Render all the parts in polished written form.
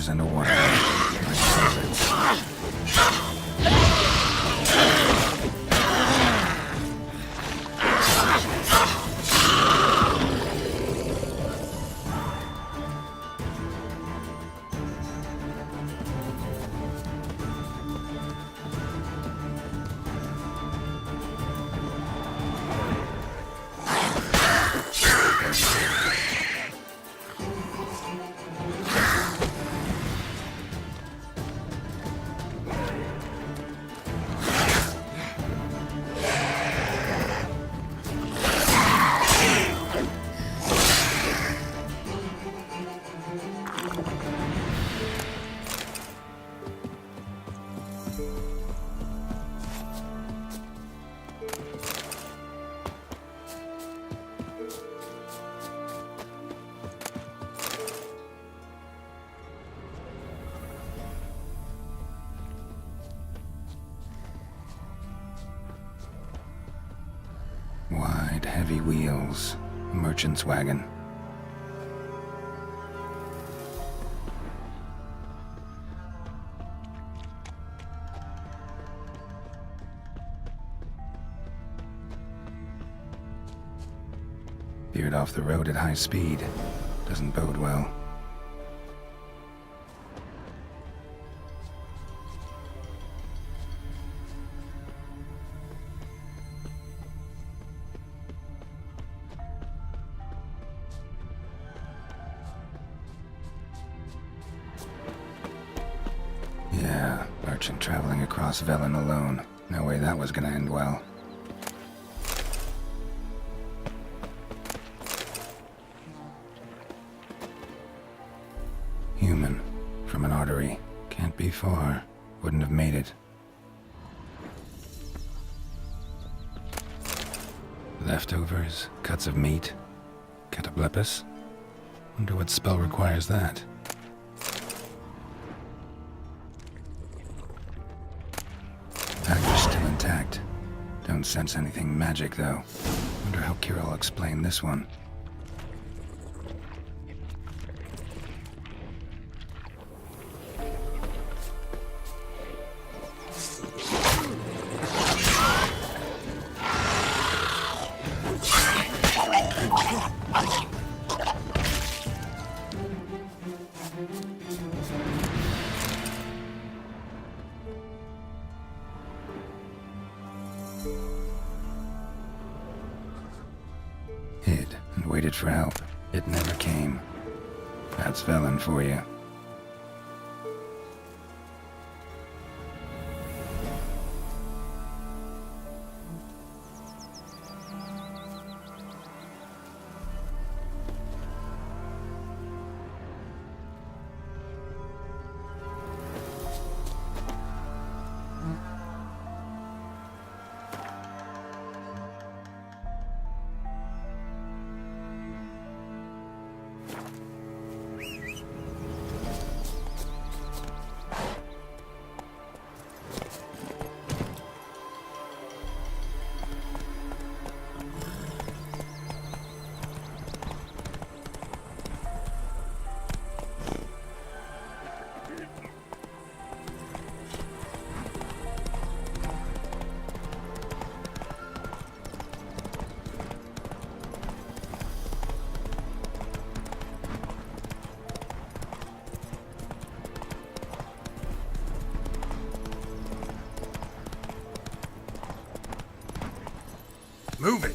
rivers and a waterway, like deserts. Wide, heavy wheels. A merchant's wagon. Veered off the road at high speed. Doesn't bode well. Yeah, merchant traveling across Velen alone. No way that was gonna end well. Human. From an artery. Can't be far. Wouldn't have made it. Leftovers, cuts of meat. Cataplepis? Wonder what spell requires that. Package still intact. Don't sense anything magic, though. Wonder how Keira will explain this one. Hid and waited for help. It never came. That's Velen for you. Move it!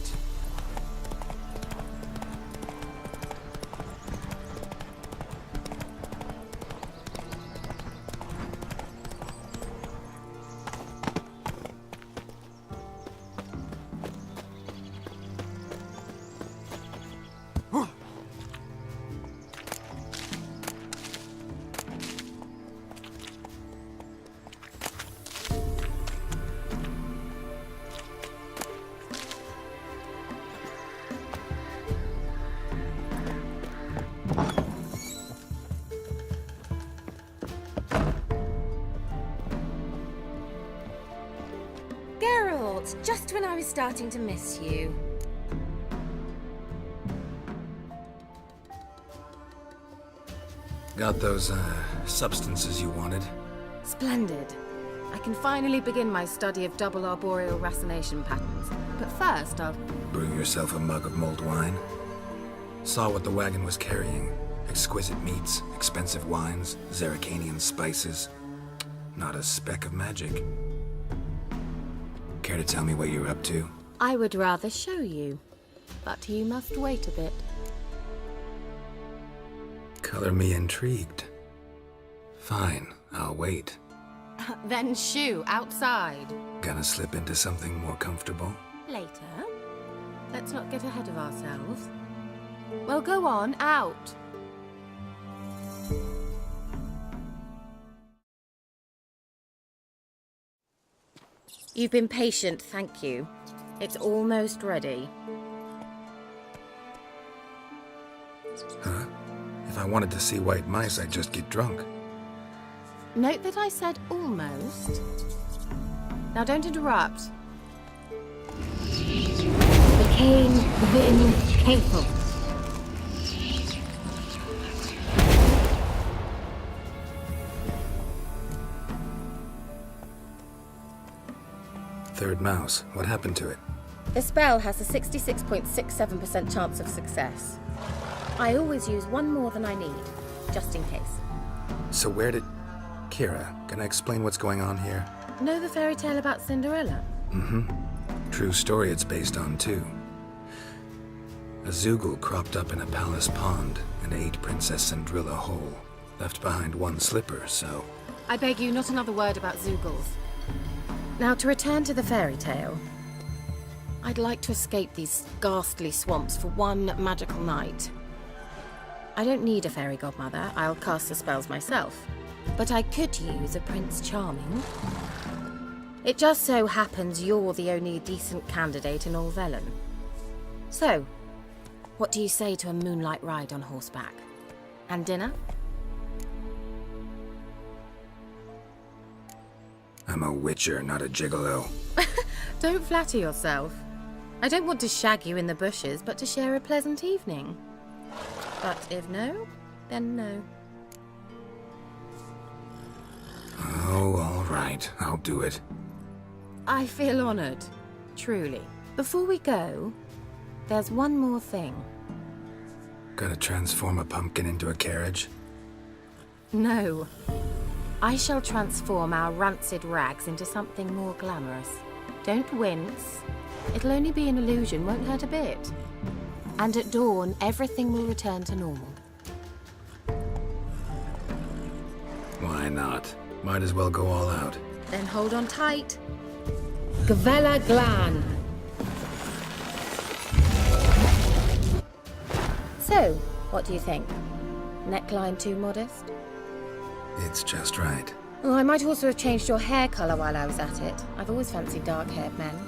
Just when I was starting to miss you. Got those, substances you wanted? Splendid. I can finally begin my study of double arboreal racination patterns. But first, I'll... Brew yourself a mug of mulled wine? Saw what the wagon was carrying. Exquisite meats, expensive wines, Zerrikanian spices. Not a speck of magic. Care to tell me what you're up to? I would rather show you. But you must wait a bit. Color me intrigued. Fine, I'll wait. Then shoo, outside. Gonna slip into something more comfortable? Later. Let's not get ahead of ourselves. Well, go on, out. You've been patient, thank you. It's almost ready. Huh? If I wanted to see white mice, I'd just get drunk. Note that I said almost. Now don't interrupt. Became Vin capable. Third mouse. What happened to it? The spell has a 66.67% chance of success. I always use one more than I need, just in case. So where did... Keira, can I explain what's going on here? Know the fairy tale about Cinderella? Mm-hmm. True story it's based on, too. A Zoogle cropped up in a palace pond and ate Princess Cinderella whole. Left behind one slipper, so... I beg you, not another word about Zoogles. Now, to return to the fairy tale. I'd like to escape these ghastly swamps for one magical night. I don't need a fairy godmother, I'll cast the spells myself. But I could use a Prince Charming. It just so happens you're the only decent candidate in all Velen. So, what do you say to a moonlight ride on horseback? And dinner? I'm a witcher, not a gigolo. Don't flatter yourself. I don't want to shag you in the bushes, but to share a pleasant evening. But if no, then no. Oh, all right. I'll do it. I feel honored. Truly. Before we go, there's one more thing. Gotta transform a pumpkin into a carriage? No. I shall transform our rancid rags into something more glamorous. Don't wince. It'll only be an illusion, won't hurt a bit. And at dawn, everything will return to normal. Why not? Might as well go all out. Then hold on tight. Gavella Glan. So, what do you think? Neckline too modest? It's just right. Oh, I might also have changed your hair colour while I was at it. I've always fancied dark-haired men.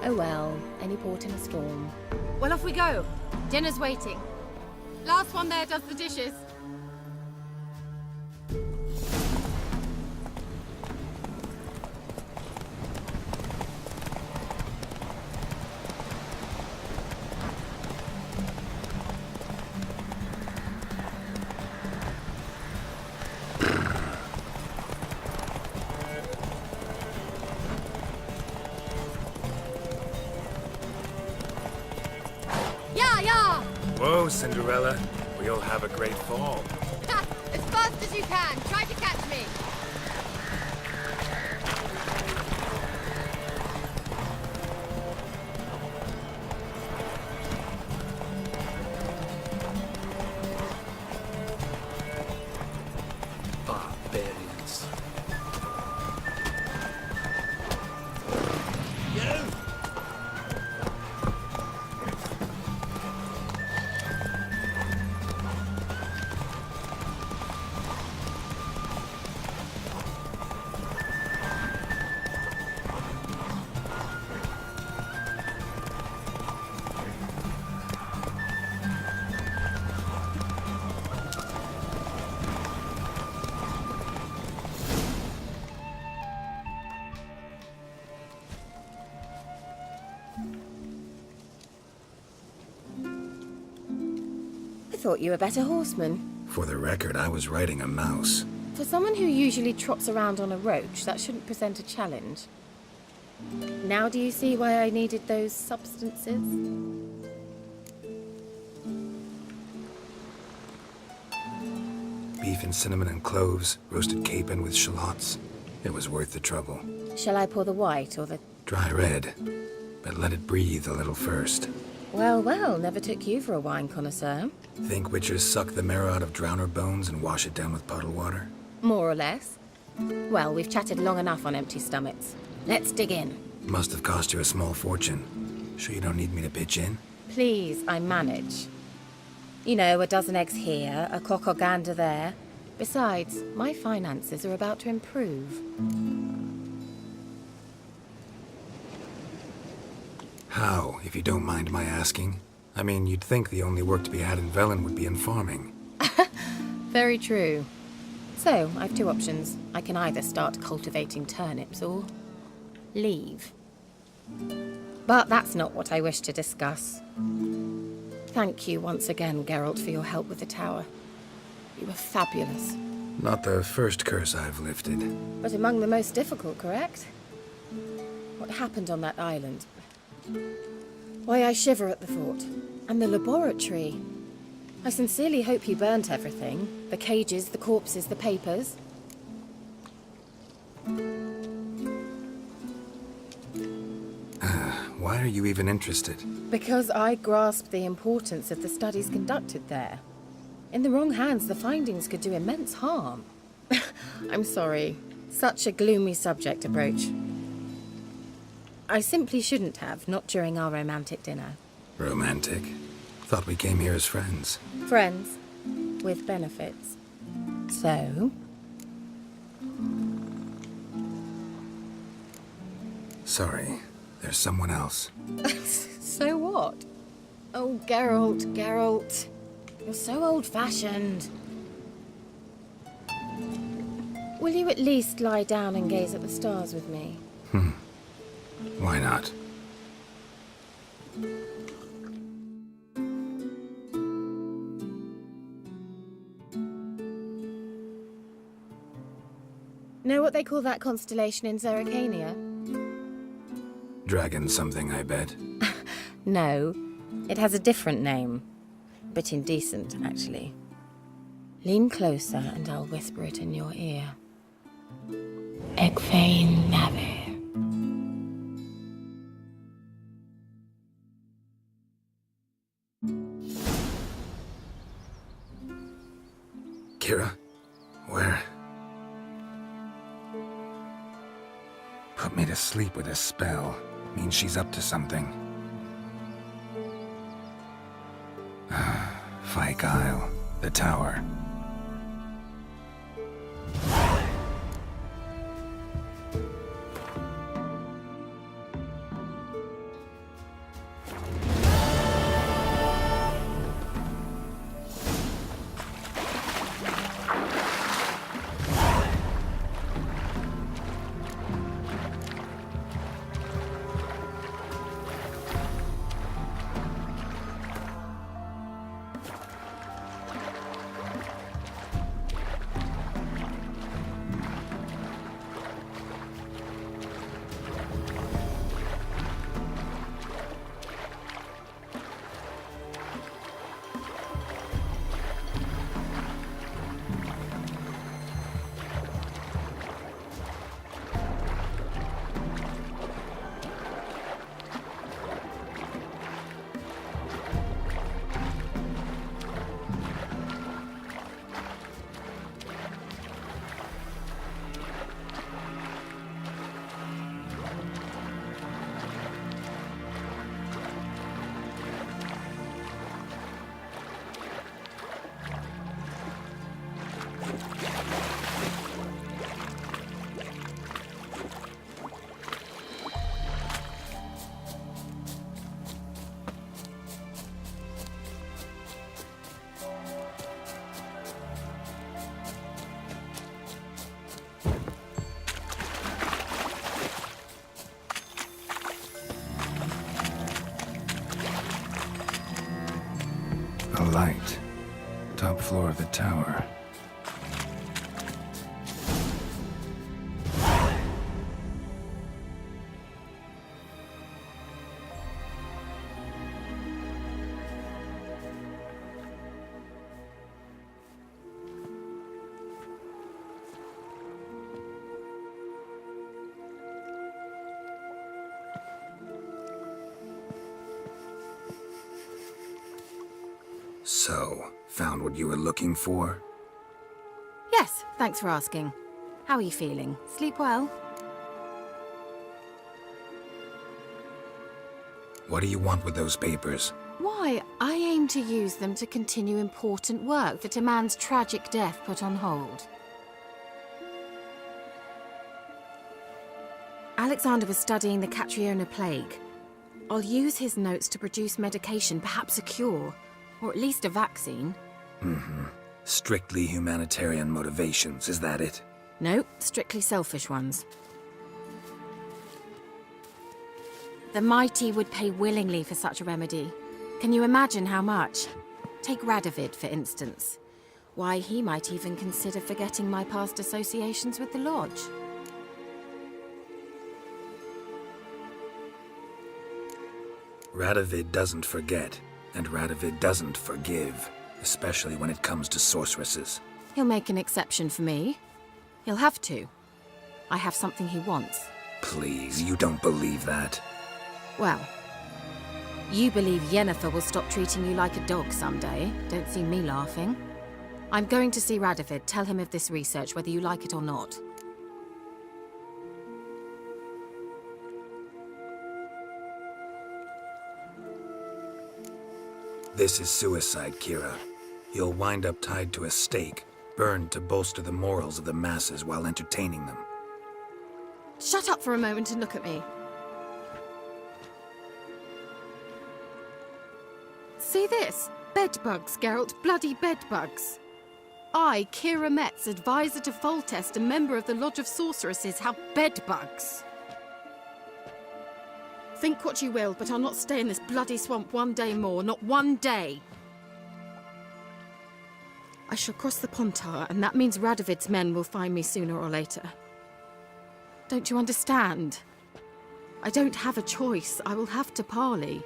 Oh well, any port in a storm. Well, off we go. Dinner's waiting. Last one there does the dishes. Whoa, Cinderella. We'll have a great fall. As fast as you can. Try to catch me. Barbarians. I thought you were a better horseman. For the record, I was riding a mouse. For someone who usually trots around on a roach, that shouldn't present a challenge. Now do you see why I needed those substances? Beef and cinnamon and cloves, roasted capon with shallots. It was worth the trouble. Shall I pour the white or the... Dry red, but let it breathe a little first. Well, well, never took you for a wine connoisseur. Think witchers suck the marrow out of drowner bones and wash it down with puddle water? More or less. Well, we've chatted long enough on empty stomachs. Let's dig in. Must have cost you a small fortune. Sure you don't need me to pitch in? Please, I manage. You know, a dozen eggs here, a cock or gander there. Besides, my finances are about to improve. How, if you don't mind my asking? I mean, you'd think the only work to be had in Velen would be in farming. Very true. So, I've two options. I can either start cultivating turnips or leave. But that's not what I wish to discuss. Thank you once again, Geralt, for your help with the tower. You were fabulous. Not the first curse I've lifted. But among the most difficult, correct? What happened on that island? Why, I shiver at the thought. And the laboratory. I sincerely hope you burnt everything. The cages, the corpses, the papers. Why are you even interested? Because I grasp the importance of the studies conducted there. In the wrong hands, the findings could do immense harm. I'm sorry. Such a gloomy subject approach. I simply shouldn't have, not during our romantic dinner. Romantic? Thought we came here as friends. Friends. With benefits. So? Sorry, there's someone else. So what? Oh, Geralt, Geralt. You're so old-fashioned. Will you at least lie down and gaze at the stars with me? Why not? Know what they call that constellation in Zerrikania? Dragon something, I bet. No, it has a different name. Bit indecent, actually. Lean closer and I'll whisper it in your ear. Egfain Nave. Keira? Where? Put me to sleep with a spell. Means she's up to something. Fyke Isle. The tower. A light. top floor of the tower. So, found what you were looking for? Yes, thanks for asking. How are you feeling? Sleep well? What do you want with those papers? Why, I aim to use them to continue important work that a man's tragic death put on hold. Alexander was studying the Catriona plague. I'll use his notes to produce medication, perhaps a cure, or at least a vaccine. Strictly humanitarian motivations, is that it? No, strictly selfish ones. The mighty would pay willingly for such a remedy. Can you imagine how much? Take Radovid, for instance. Why, he might even consider forgetting my past associations with the Lodge. Radovid doesn't forget, and Radovid doesn't forgive, especially when it comes to sorceresses. He'll make an exception for me. He'll have to. I have something he wants. Please, you don't believe that. Well, you believe Yennefer will stop treating you like a dog someday. Don't see me laughing. I'm going to see Radovid, tell him of this research, whether you like it or not. This is suicide, Keira. You'll wind up tied to a stake, burned to bolster the morals of the masses while entertaining them. Shut up for a moment and look at me. See this? Bedbugs, Geralt. Bloody bedbugs. I, Keira Metz, advisor to Foltest, a member of the Lodge of Sorceresses, have bedbugs. Think what you will, but I'll not stay in this bloody swamp one day more. Not one day. I shall cross the Pontar, and that means Radovid's men will find me sooner or later. Don't you understand? I don't have a choice. I will have to parley.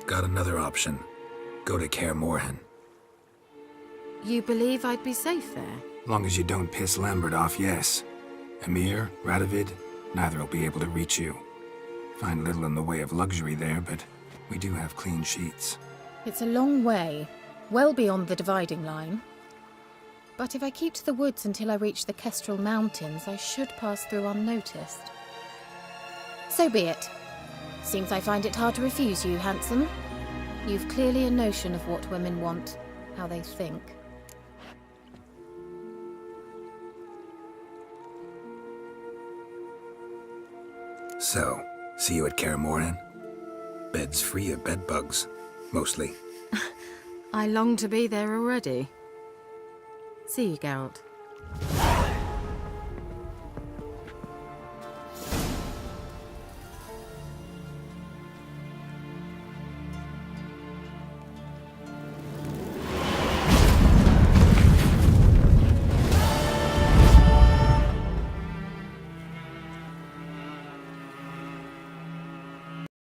Got another option. Go to Kaer Morhen. You believe I'd be safe there? Long as you don't piss Lambert off, yes. Emir, Radovid, neither will be able to reach you. Find little in the way of luxury there, but we do have clean sheets. It's a long way, well beyond the dividing line. But if I keep to the woods until I reach the Kestrel Mountains, I should pass through unnoticed. So be it. Seems I find it hard to refuse you, handsome. You've clearly a notion of what women want, how they think. So, see you at Kaer Morhen? Bed's free of bedbugs, mostly. I long to be there already. See you, Geralt.